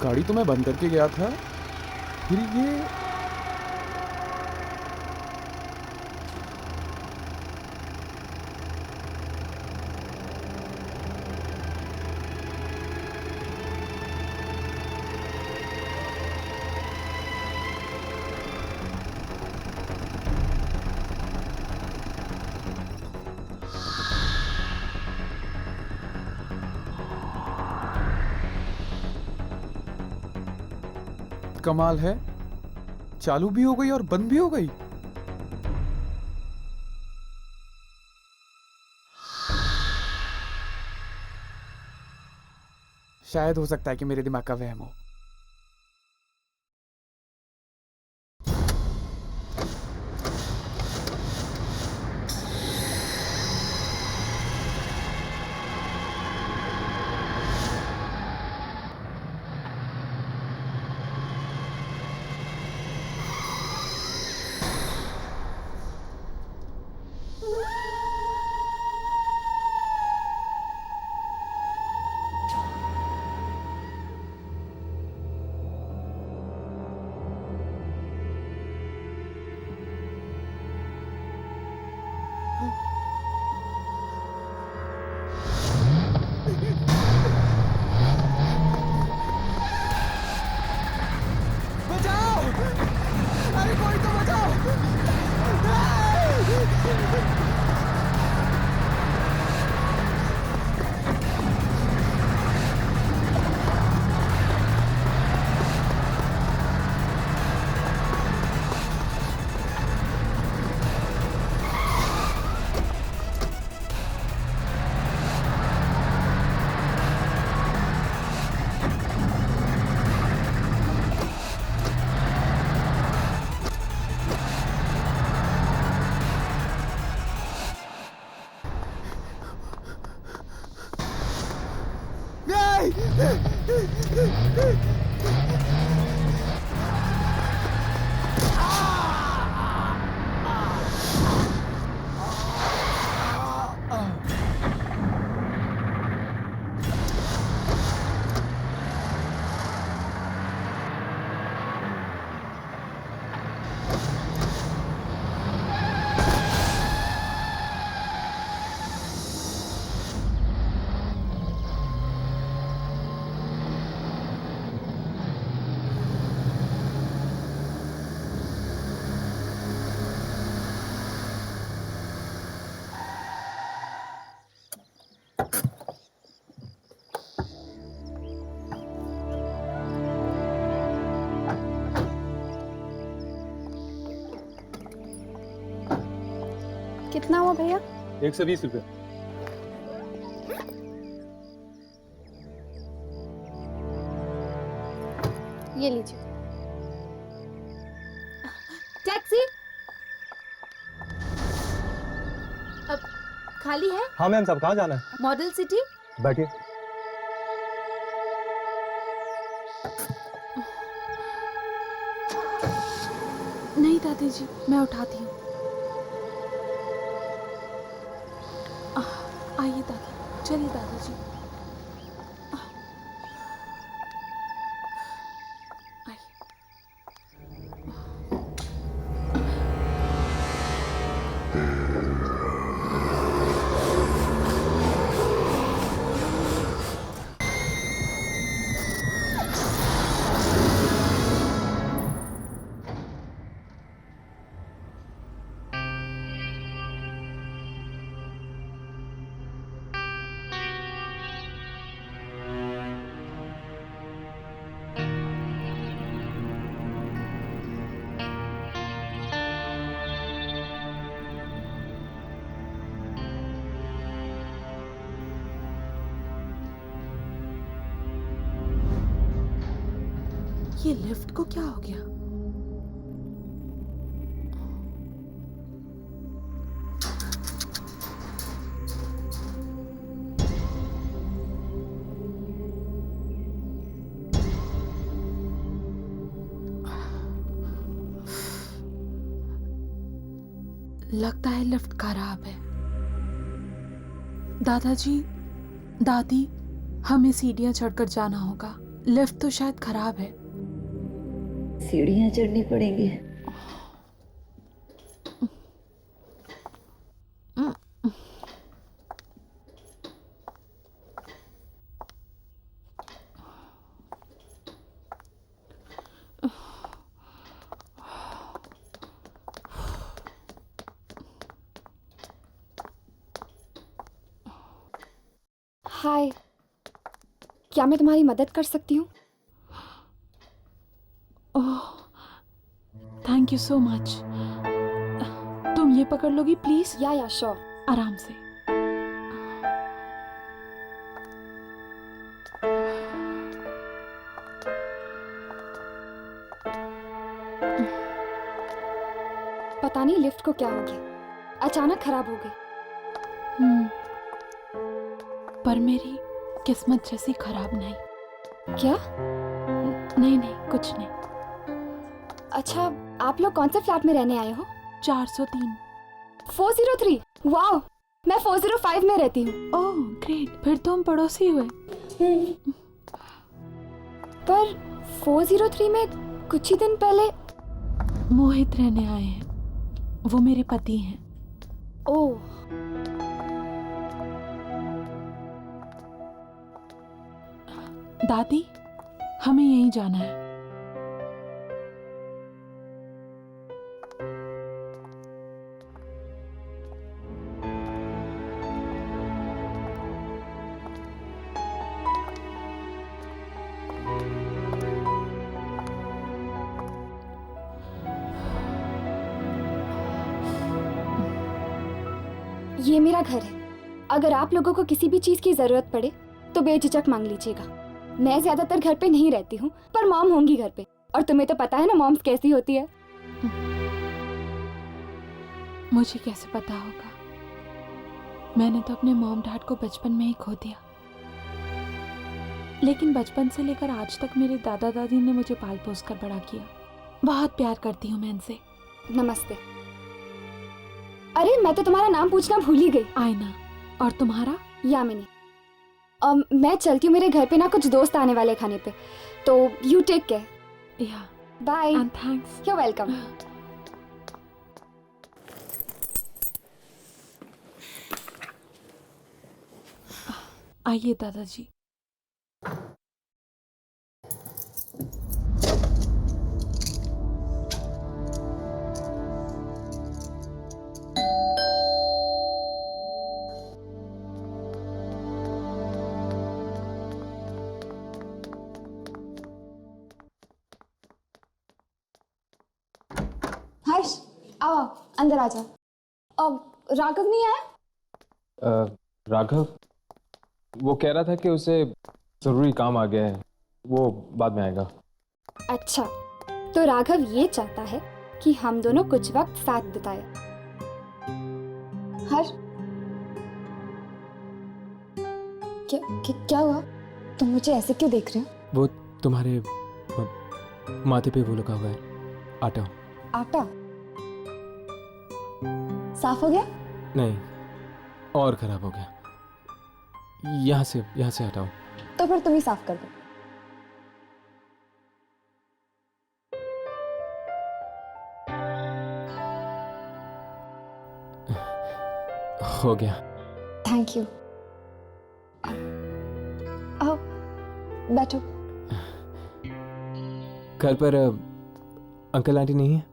गाड़ी तो मैं बंद करके गया था, फिर ये कमाल है, चालू भी हो गई और बंद भी हो गई। शायद हो सकता है कि मेरे दिमाग का वहम हो। बचाओ! अरे कोई तो बचाओ! कितना हुआ भैया? 120 रुपये। ये लीजिए। टैक्सी अब खाली है? हाँ मैम साहब, कहाँ जाना है? Model city. बैठिए। नहीं दादी जी, मैं उठाती हूँ। आइए दादी, चलिए दादाजी। ये लिफ्ट को क्या हो गया? लगता है लिफ्ट खराब है। दादाजी, दादी, हमें सीढ़ियां चढ़कर जाना होगा। लिफ्ट तो शायद खराब है। सीढ़ियाँ चढ़नी पड़ेंगी। हाय, क्या मैं तुम्हारी मदद कर सकती हूँ? ओह, थैंक यू सो मच। तुम ये पकड़ लोगी प्लीज? या श्योर। आराम से। पता नहीं लिफ्ट को क्या हो गया, अचानक खराब हो गई। पर मेरी किस्मत जैसी खराब नहीं। क्या? नहीं नहीं, कुछ नहीं। अच्छा, आप लोग कौन से फ्लैट में रहने आए हो? 403। 403। वाओ, मैं 405 में रहती हूँ। ओह ग्रेट, फिर तो हम पड़ोसी हुए। पर 403 में कुछ ही दिन पहले मोहित रहने आए हैं, वो मेरे पति हैं। ओह, दादी, हमें यहीं जाना है। ये मेरा घर है। अगर आप लोगों को किसी भी चीज की जरूरत पड़े तो बेझिझक मांग लीजिएगा। मैं ज्यादातर घर पे नहीं रहती हूँ, पर मॉम होंगी घर पे, और तुम्हें तो पता है ना मॉम्स कैसी होती है। मुझे कैसे पता होगा? मैंने तो अपने मॉम डैड को बचपन में ही खो दिया, लेकिन बचपन से लेकर आज तक मेरे दादा दादी ने मुझे पाल पोस कर बड़ा किया। बहुत प्यार करती हूँ मैं इनसे। नमस्ते। अरे, मैं तो तुम्हारा नाम पूछना भूल ही गई। आयना। और तुम्हारा? यामिनी। मैं चलती हूँ, मेरे घर पे ना कुछ दोस्त आने वाले खाने पे, तो you take care. Yeah, bye. And thanks. You welcome. आइए दादाजी। हर्ष, आओ अंदर आ जाओ। अब राघव नहीं आया? राघव, वो कह रहा था कि उसे जरूरी काम आ गया है, वो बाद में आएगा। अच्छा, तो राघव ये चाहता है कि हम दोनों कुछ वक्त साथ बिताए। हर्ष, क्या हुआ? तुम मुझे ऐसे क्यों देख रहे हो? वो तुम्हारे माथे पे वो लगा हुआ है, आटा। आटा साफ हो गया? नहीं, और खराब हो गया। यहाँ से हटाओ। तो फिर तुम ही साफ कर दो। हो गया। Thank you. आओ बैठो। घर पर अंकल आंटी नहीं है?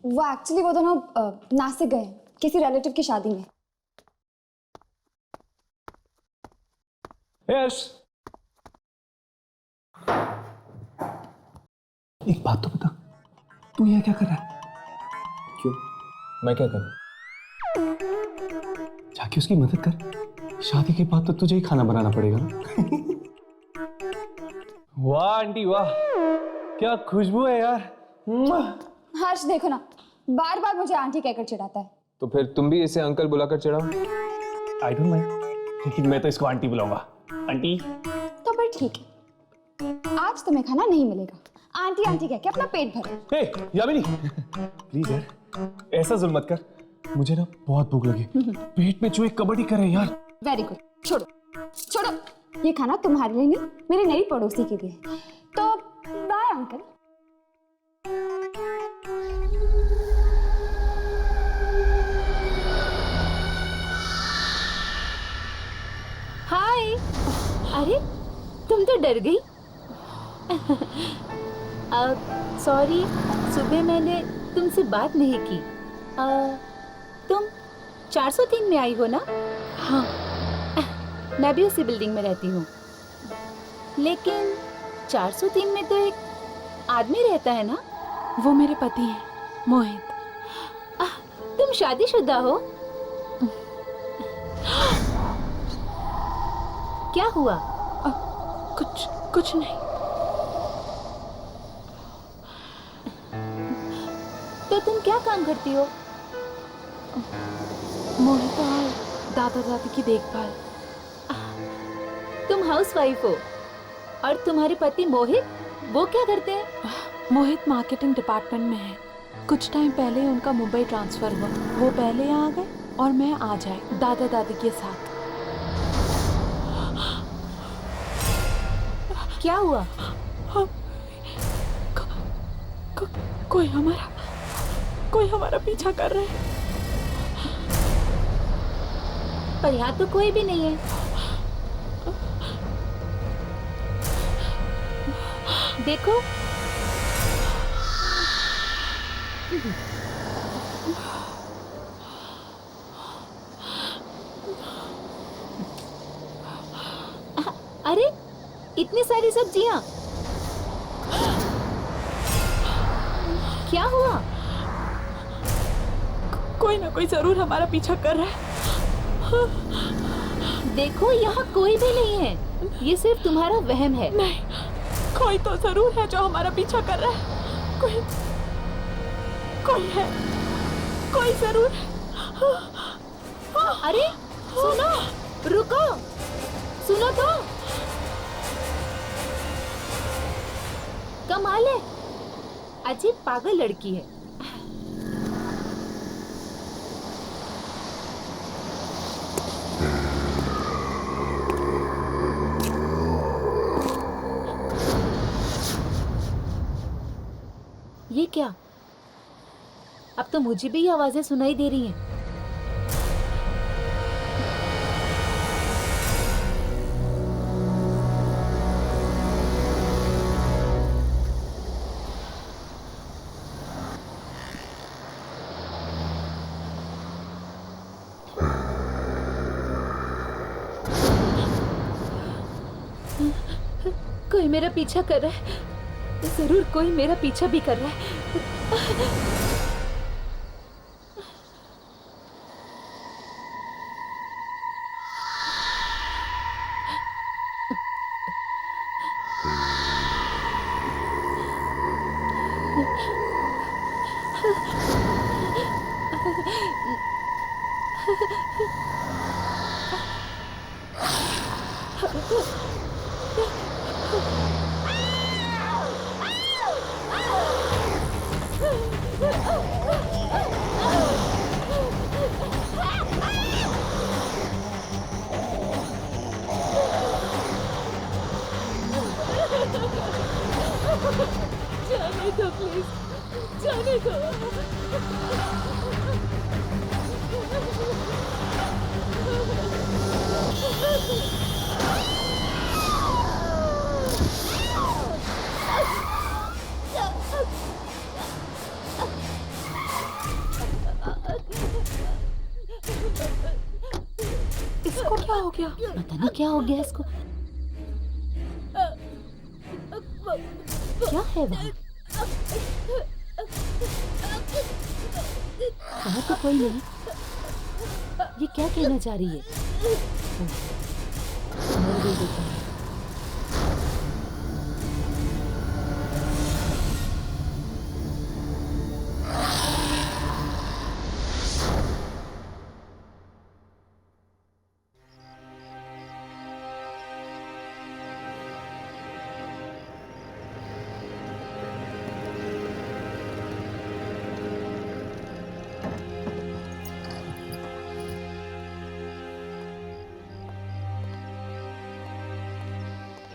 वो एक्चुअली वो दोनों नासिक गए हैं किसी रिलेटिव की शादी में। यश, एक बात तो बता, तू यहाँ क्या कर रहा है? क्यों? मैं क्या करूं? जाके उसकी मदद कर। शादी के बाद तो तुझे ही खाना बनाना पड़ेगा ना। वाह आंटी वाह, क्या खुशबू है यार। हर्ष देखो ना, बार बार मुझे आंटी कहकर चिढ़ाता है। तो फिर तुम भी इसे अंकल बुलाकर चिढ़ाओ। आई डोंट माइंड, लेकिन मैं तो इसको आंटी बुलाऊंगा। आंटी। तो फिर ठीक है, आज तुम्हें खाना नहीं मिलेगा। आंटी आंटी कह के अपना पेट भरो। हे यामिनी, प्लीज यार ऐसा जुल्म मत कर, मुझे ना बहुत भूख लगी। पेट में चूहे कबड्डी कर रहे हैं यार। वेरी गुड, छोड़ो छोड़ो। ये खाना तुम्हारे लिए नहीं, मेरी नई पड़ोसी के लिए। तो बाय अंकल। हाय। अरे तुम तो डर गई। सॉरी, सुबह मैंने तुमसे बात नहीं की। तुम 403 में आई हो ना? हाँ। मैं भी उसी बिल्डिंग में रहती हूँ। लेकिन 403 में तो एक आदमी रहता है ना? वो मेरे पति हैं, मोहित। तुम शादीशुदा हो? क्या हुआ? कुछ नहीं। तो तुम क्या काम करती हो? मोहित और दादा दादी की देखभाल। तुम हाउसवाइफ हो और तुम्हारे पति मोहित, वो क्या करते हैं? मोहित मार्केटिंग डिपार्टमेंट में है। कुछ टाइम पहले ही उनका मुंबई ट्रांसफर हुआ। वो पहले आ गए और मैं आ जाए दादा दादी के साथ। क्या हुआ? कोई हमारा पीछा कर रहा है। पर यहाँ तो कोई भी नहीं है। देखो, अरे इतनी सारी सब्जियां, क्या हुआ? कोई ना कोई जरूर हमारा पीछा कर रहा है। देखो, यहाँ कोई भी नहीं है। ये सिर्फ तुम्हारा वहम है। नहीं, कोई तो जरूर है जो हमारा पीछा कर रहा है। कोई है, कोई जरूर है। अरे सुनो, रुको, सुनो तो। कमाल है, अजीब पागल लड़की है। ये क्या? अब तो मुझे भी ये आवाजें सुनाई दे रही हैं। कोई मेरा पीछा कर रहा है। जरूर कोई मेरा पीछा भी कर रहा है। जाने दो प्लीज, जाने दो। इसको क्या हो गया? पता नहीं क्या हो गया इसको। क्या है वहाँ? वहाँ तो कोई नहीं। ये क्या कहना चाह रही है? मर गई बेचारी।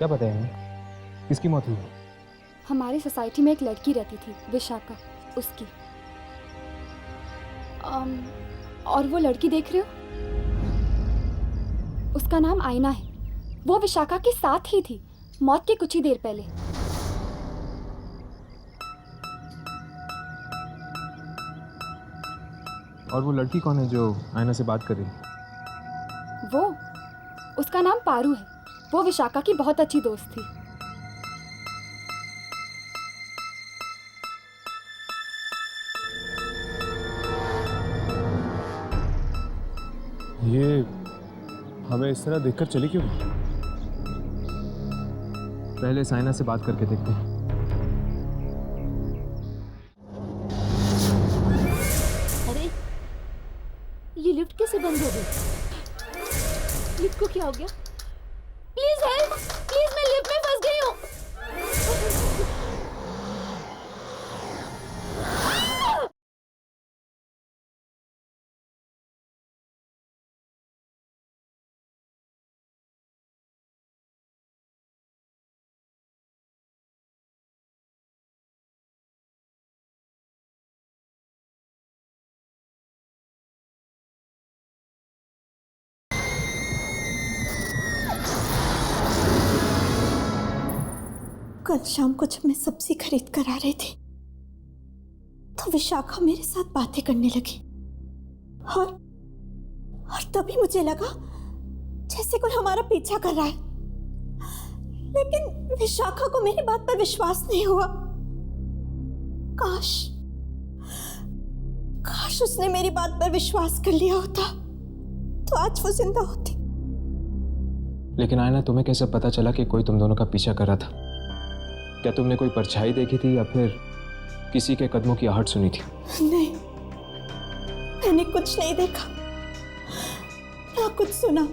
क्या पता है हमें किसकी मौत हुई? हमारी सोसाइटी में एक लड़की रहती थी, विशाखा, उसकी। और वो लड़की देख रहे हो, उसका नाम आईना है। वो विशाखा के साथ ही थी मौत के कुछ ही देर पहले। और वो लड़की कौन है जो आईना से बात कर रही है? वो, उसका नाम पारू है। वो विशाखा की बहुत अच्छी दोस्त थी। ये हमें इस तरह देखकर चली क्यों? पहले साइना से बात करके देखते हैं। अरे ये लिफ्ट कैसे बंद हो गई? लिफ्ट को क्या हो गया? प्लीज हेल्प, प्लीज, मैं लिफ्ट में फंस गई हूँ। कल शाम को जब मैं सब्जी खरीद कर आ रही थी तो विशाखा मेरे साथ बातें करने लगी और तभी मुझे लगा जैसे कोई हमारा पीछा कर रहा है, लेकिन विशाखा को मेरी बात पर विश्वास नहीं हुआ। काश उसने मेरी बात पर विश्वास कर लिया होता तो आज वो जिंदा होती। लेकिन आयना, तुम्हें कैसे पता चला कि कोई तुम दोनों का पीछा कर रहा था? क्या तुमने कोई परछाई देखी थी या फिर किसी के कदमों की आहट सुनी थी? नहीं, मैंने कुछ नहीं देखा ना कुछ सुना,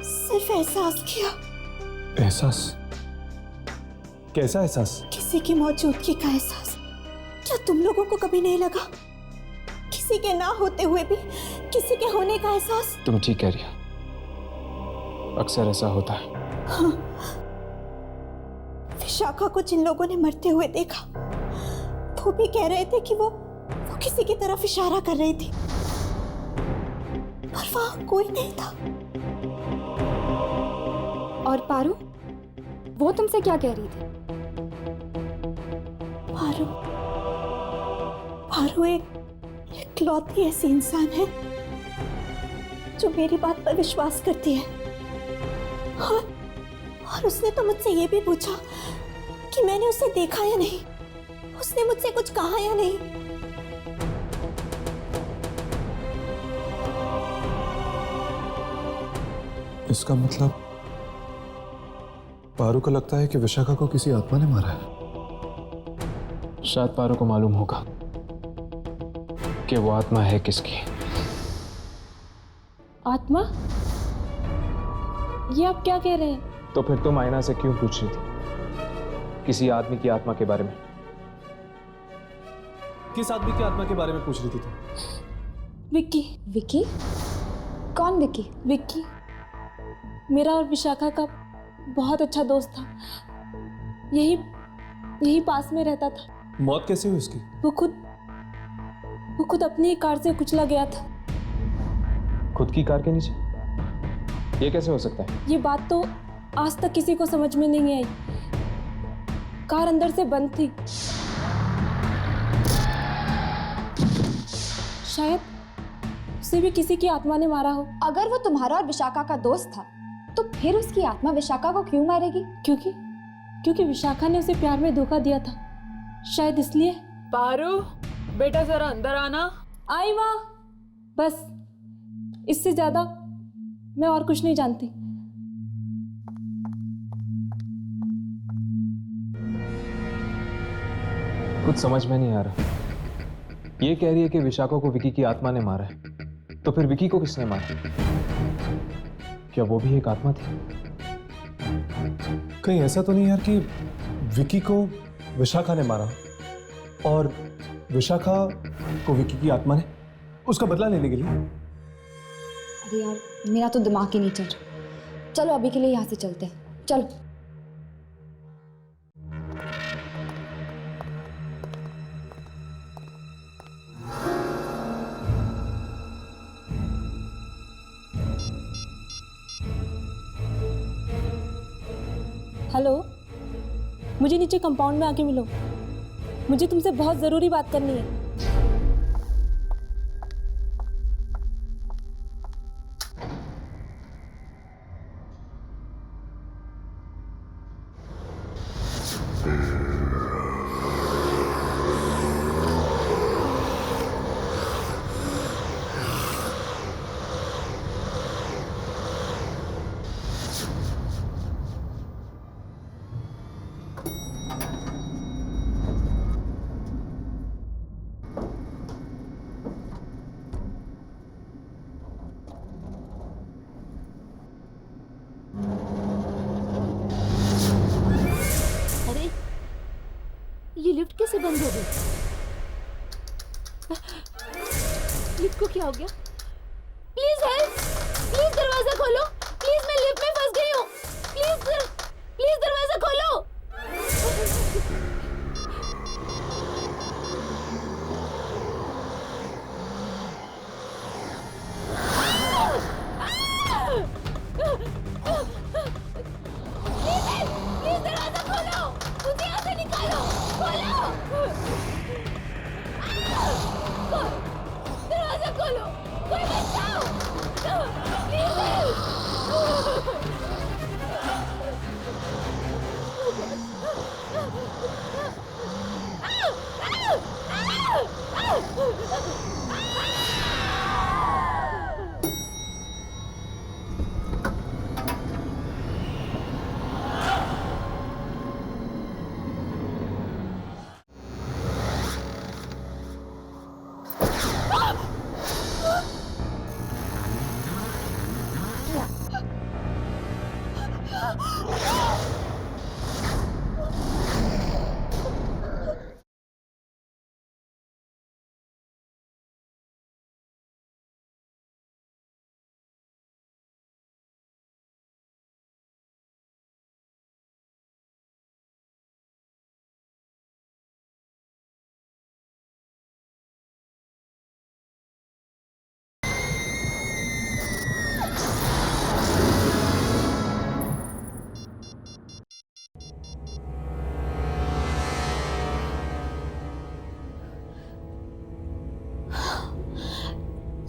सिर्फ एहसास किया। एहसास? कैसा एहसास? किसी की मौजूदगी का एहसास। क्या तुम लोगों को कभी नहीं लगा? किसी के ना होते हुए भी किसी के होने का एहसास। तुम ठीक कह रही हो, अक्सर ऐसा होता है। हाँ, विशाखा को जिन लोगों ने मरते हुए देखा वो भी कह रहे थे कि वो किसी की तरफ इशारा कर रही थी, पर वहां कोई नहीं था। और पारू, वो तुमसे क्या कह रही थी? पारू एक लौती ऐसी इंसान है जो मेरी बात पर विश्वास करती है। और उसने तो मुझसे ये भी पूछा कि मैंने उसे देखा या नहीं, उसने मुझसे कुछ कहा या नहीं। इसका मतलब पारू को लगता है कि विशाखा को किसी आत्मा ने मारा है। शायद पारू को मालूम होगा कि वो आत्मा है किसकी। आत्मा? ये आप क्या कह रहे हैं? तो फिर तुम आयना से क्यों पूछ रही थी किसी आदमी की आत्मा के बारे में? किस आदमी की आत्मा के बारे में पूछ रही थी तुम? विक्की। विक्की? कौन विक्की? विक्की मेरा और विशाखा का बहुत अच्छा दोस्त था। यही पास में रहता था। मौत कैसे हुई उसकी? वो खुद अपनी ही कार से कुचला गया था। खुद की कार के नीचे? ये कैसे हो सकता है? ये बात तो आज तक किसी को समझ में नहीं आई। कार अंदर से बंद थी। शायद उसे भी किसी की आत्मा ने मारा हो। अगर वो तुम्हारा और विशाखा का दोस्त था तो फिर उसकी आत्मा विशाखा को क्यों मारेगी? क्योंकि विशाखा ने उसे प्यार में धोखा दिया था, शायद इसलिए। पारू, बेटा जरा अंदर आना। आई माँ। बस, इससे ज्यादा मैं और कुछ नहीं जानती। कुछ समझ में नहीं आ रहा। ये कह रही है कि विशाखा को विकी की आत्मा ने मारा है, तो फिर विकी को किसने मारा? क्या वो भी एक आत्मा थी? कहीं ऐसा तो नहीं यार कि विकी को विशाखा ने मारा और विशाखा को विकी की आत्मा ने उसका बदला लेने के लिए? अरे यार, मेरा तो दिमाग ही नहीं चल रहा। चलो अभी के लिए यहाँ से चलते हैं, चलो। हेलो, मुझे नीचे कंपाउंड में आके मिलो, मुझे तुमसे बहुत ज़रूरी बात करनी है। अरे ये लिफ्ट कैसे बंद हो गई? लिफ्ट को क्या हो गया? प्लीज हेल्प, प्लीज दरवाजा खोलो, प्लीज मैं लिफ्ट में फंस गई हूँ, प्लीज दरवाजा खोलो। प्लीज दरवाजा खोलो, मुझे यहाँ से निकालो, खोलो। दरवाजा खोलो, कोई बचाओ, प्लीज हेल्प।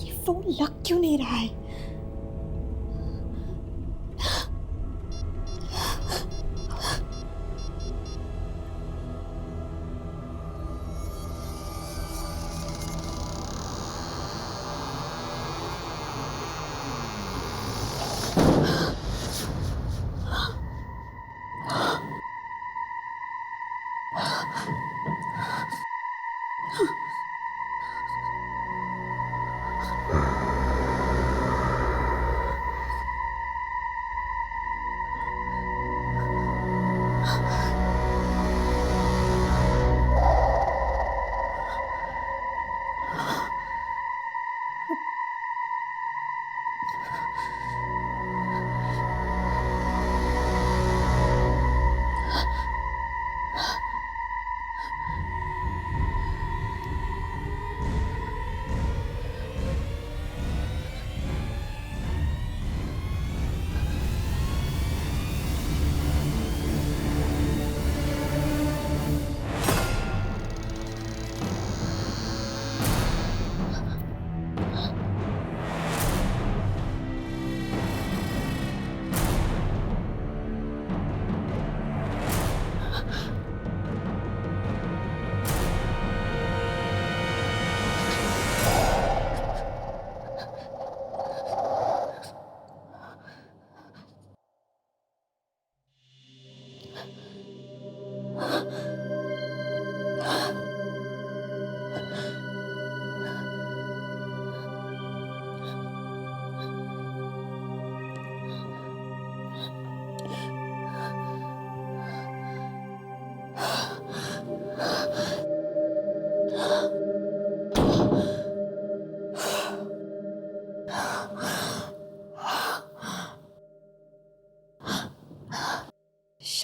ये फोन लग क्यों नहीं रहा है?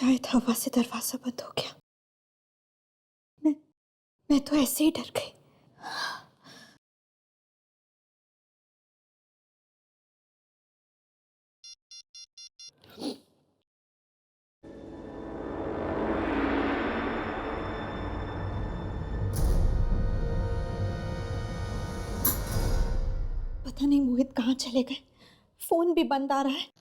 शायद हवा से दरवाजा बंद हो गया। मैं तो ऐसे ही डर गई। पता नहीं मोहित कहाँ चले गए, फोन भी बंद आ रहा है।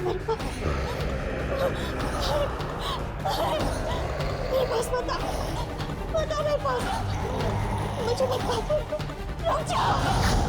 मेरे पास बता मेरे पास, मुझे बता, रुक जाओ।